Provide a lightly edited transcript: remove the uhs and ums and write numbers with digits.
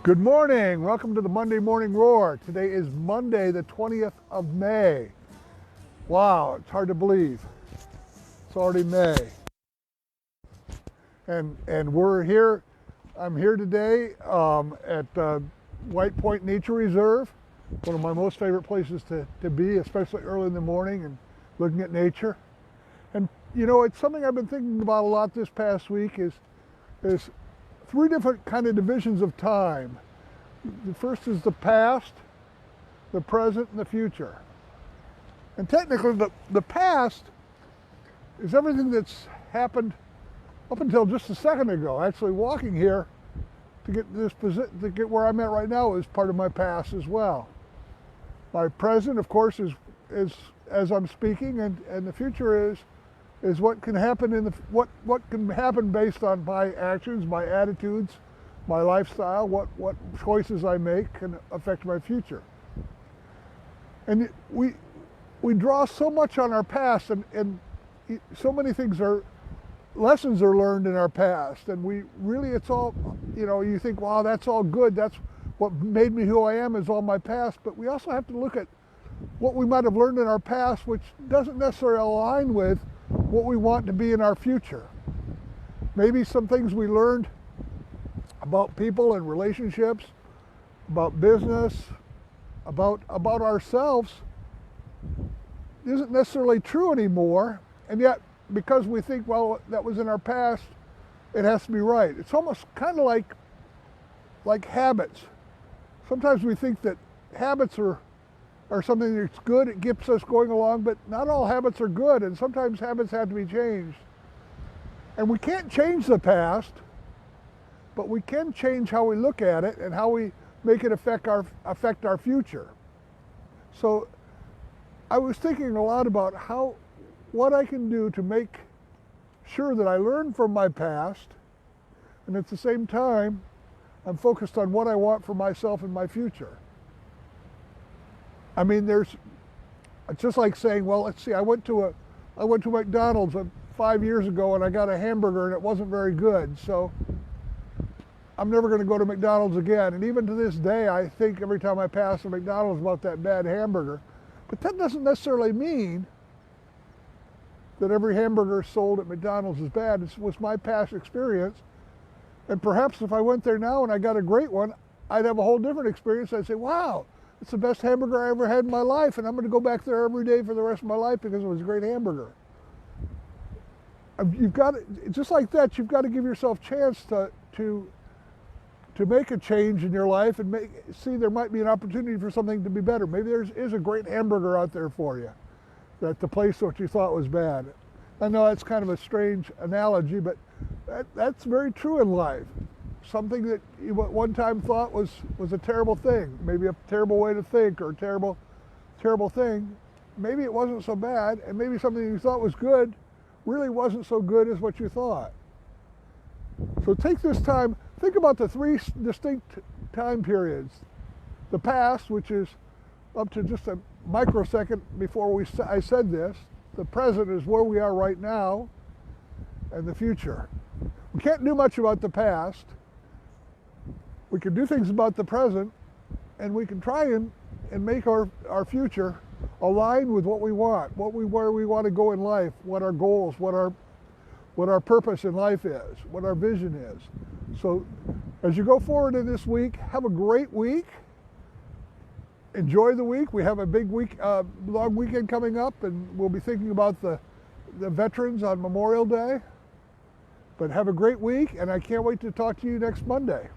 Good morning. Welcome to the Monday Morning Roar. Today is Monday, the 20th of May. Wow, it's hard to believe. It's already May. And we're here. I'm here today at White Point Nature Reserve, one of my most favorite places to be, especially early in the morning and looking at nature. And you know, it's something I've been thinking about a lot this past week is three different kind of divisions of time. The first is the past, the present, and the future. And technically, the past is everything that's happened up until just a second ago. Actually, walking here to get to get where I'm at right now is part of my past as well. My present, of course, is as I'm speaking, and the future is what can happen what can happen based on my actions, my attitudes, my lifestyle, what choices I make can affect my future. And we draw so much on our past, and so many lessons are learned in our past, and it's all, you think, wow, that's all good, that's what made me who I am is all my past, but we also have to look at what we might have learned in our past which doesn't necessarily align with what we want to be in our future. Maybe some things we learned about people and relationships, about business, about ourselves isn't necessarily true anymore, and yet because we think, well, that was in our past, it has to be right. It's almost kind of like habits. Sometimes we think that habits are something that's good, it keeps us going along, but not all habits are good, and sometimes habits have to be changed. And we can't change the past, but we can change how we look at it and how we make it affect our future. So I was thinking a lot about what I can do to make sure that I learn from my past, and at the same time I'm focused on what I want for myself and my future. I mean, it's just like saying, well, let's see, I went to McDonald's 5 years ago and I got a hamburger and it wasn't very good, so I'm never going to go to McDonald's again. And even to this day, I think every time I pass a McDonald's about that bad hamburger. But that doesn't necessarily mean that every hamburger sold at McDonald's is bad. It was my past experience. And perhaps if I went there now and I got a great one, I'd have a whole different experience. I'd say, wow, it's the best hamburger I ever had in my life, and I'm going to go back there every day for the rest of my life because it was a great hamburger. You've got to, just like that, you've got to give yourself a chance to make a change in your life and see there might be an opportunity for something to be better. Maybe there is a great hamburger out there for you, that the place what you thought was bad. I know that's kind of a strange analogy, but that's very true in life. Something that you at one time thought was a terrible thing, maybe a terrible way to think or a terrible thing, maybe it wasn't so bad, and maybe something you thought was good really wasn't so good as what you thought. So take this time, think about the three distinct time periods. The past, which is up to just a microsecond before I said this. The present is where we are right now, and the future. We can't do much about the past. We can do things about the present, and we can try and make our future align with what we want, where we want to go in life, what our goals, what our purpose in life is, what our vision is. So as you go forward in this week, have a great week. Enjoy the week. We have a big week, long weekend coming up, and we'll be thinking about the veterans on Memorial Day. But have a great week, and I can't wait to talk to you next Monday.